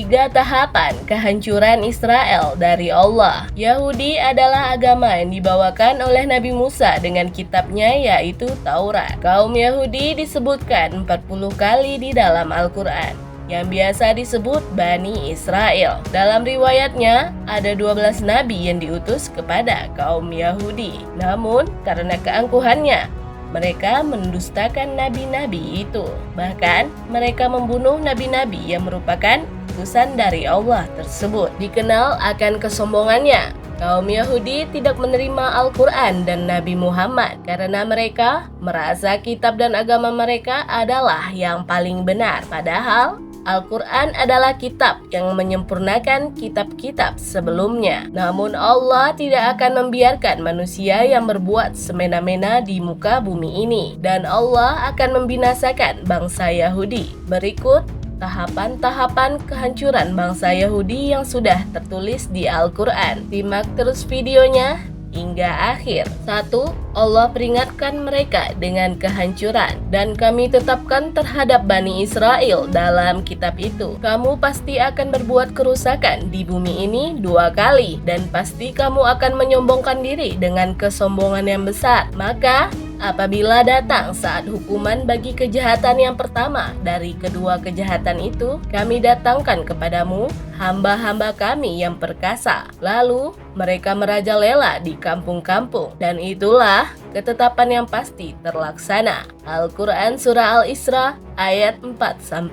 3 tahapan kehancuran Israel dari Allah. Yahudi adalah agama yang dibawakan oleh Nabi Musa dengan kitabnya yaitu Taurat. Kaum Yahudi disebutkan 40 kali di dalam Al-Quran, yang biasa disebut Bani Israel. Dalam riwayatnya, ada 12 nabi yang diutus kepada kaum Yahudi. Namun, karena keangkuhannya, mereka mendustakan nabi-nabi itu. Bahkan, mereka membunuh nabi-nabi yang merupakan utusan dari Allah tersebut. Dikenal akan kesombongannya, kaum Yahudi tidak menerima Al-Quran dan Nabi Muhammad karena mereka merasa kitab dan agama mereka adalah yang paling benar. Padahal, Al-Quran adalah kitab yang menyempurnakan kitab-kitab sebelumnya. Namun Allah tidak akan membiarkan manusia yang berbuat semena-mena di muka bumi ini. Dan Allah akan membinasakan bangsa Yahudi. Berikut tahapan-tahapan kehancuran bangsa Yahudi yang sudah tertulis di Al-Quran. Simak terus videonya hingga akhir. 1. Allah peringatkan mereka dengan kehancuran, dan kami tetapkan terhadap Bani Israel dalam kitab itu, kamu pasti akan berbuat kerusakan di bumi ini 2 kali, dan pasti kamu akan menyombongkan diri dengan kesombongan yang besar. Maka apabila datang saat hukuman bagi kejahatan yang pertama dari kedua kejahatan itu, kami datangkan kepadamu hamba-hamba kami yang perkasa. Lalu mereka merajalela di kampung-kampung, dan itulah ketetapan yang pasti terlaksana. Al-Quran Surah Al-Isra ayat 4-5.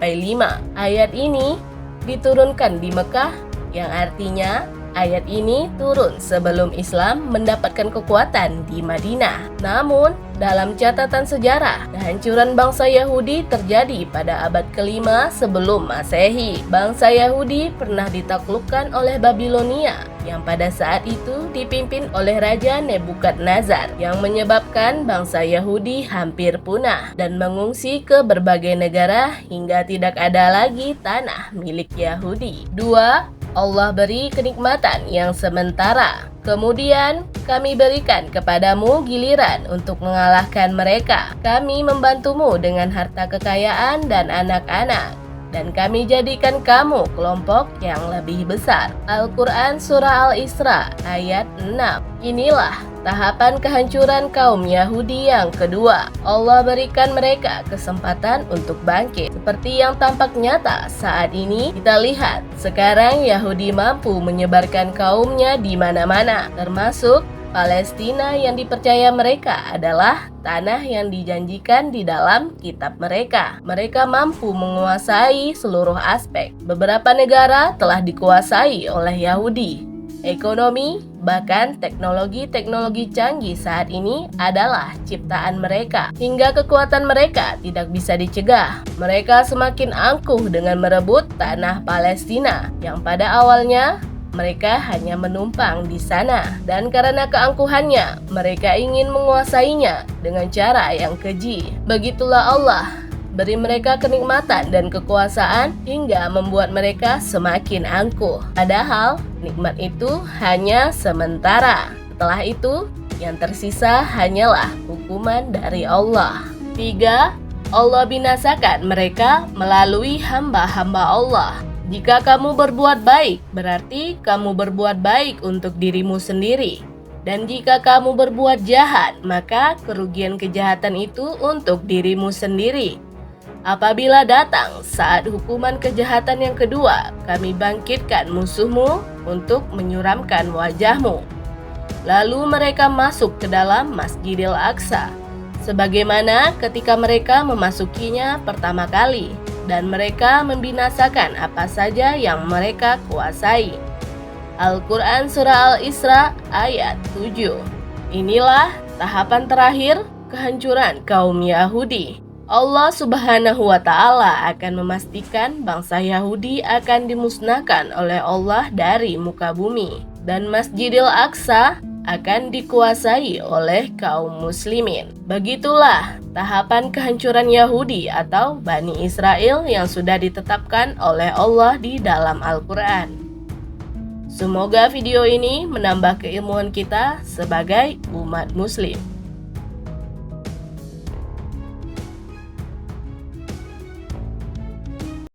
Ayat ini diturunkan di Mekah, yang artinya ayat ini turun sebelum Islam mendapatkan kekuatan di Madinah. Namun, dalam catatan sejarah, kehancuran bangsa Yahudi terjadi pada abad ke-5 sebelum Masehi. Bangsa Yahudi pernah ditaklukkan oleh Babilonia, yang pada saat itu dipimpin oleh Raja Nebukadnezar, yang menyebabkan bangsa Yahudi hampir punah dan mengungsi ke berbagai negara hingga tidak ada lagi tanah milik Yahudi. 2. Allah beri kenikmatan yang sementara. Kemudian kami berikan kepadamu giliran untuk mengalahkan mereka. Kami membantumu dengan harta kekayaan dan anak-anak, dan kami jadikan kamu kelompok yang lebih besar. Al-Quran Surah Al-Isra ayat 6. Inilah tahapan kehancuran kaum Yahudi yang kedua. Allah berikan mereka kesempatan untuk bangkit. Seperti yang tampak nyata saat ini, kita lihat sekarang Yahudi mampu menyebarkan kaumnya di mana-mana, termasuk Palestina yang dipercaya mereka adalah tanah yang dijanjikan di dalam kitab mereka. Mereka mampu menguasai seluruh aspek. Beberapa negara telah dikuasai oleh Yahudi. Ekonomi, bahkan teknologi-teknologi canggih saat ini adalah ciptaan mereka. Hingga kekuatan mereka tidak bisa dicegah. Mereka semakin angkuh dengan merebut tanah Palestina, yang pada awalnya mereka hanya menumpang di sana, dan karena keangkuhannya, mereka ingin menguasainya dengan cara yang keji. Begitulah Allah beri mereka kenikmatan dan kekuasaan hingga membuat mereka semakin angkuh. Padahal nikmat itu hanya sementara. Setelah itu, yang tersisa hanyalah hukuman dari Allah. 3. Allah binasakan mereka melalui hamba-hamba Allah. Jika kamu berbuat baik, berarti kamu berbuat baik untuk dirimu sendiri. Dan jika kamu berbuat jahat, maka kerugian kejahatan itu untuk dirimu sendiri. Apabila datang saat hukuman kejahatan yang kedua, kami bangkitkan musuhmu untuk menyuramkan wajahmu. Lalu mereka masuk ke dalam Masjidil Aqsa, sebagaimana ketika mereka memasukinya pertama kali, dan mereka membinasakan apa saja yang mereka kuasai. Al-Quran Surah Al-Isra ayat 7. Inilah tahapan terakhir kehancuran kaum Yahudi. Allah Subhanahu wa Ta'ala akan memastikan bangsa Yahudi akan dimusnahkan oleh Allah dari muka bumi, dan Masjidil Aqsa akan dikuasai oleh kaum muslimin. Begitulah tahapan kehancuran Yahudi atau Bani Israel yang sudah ditetapkan oleh Allah di dalam Al-Quran. Semoga video ini menambah keilmuan kita sebagai umat muslim.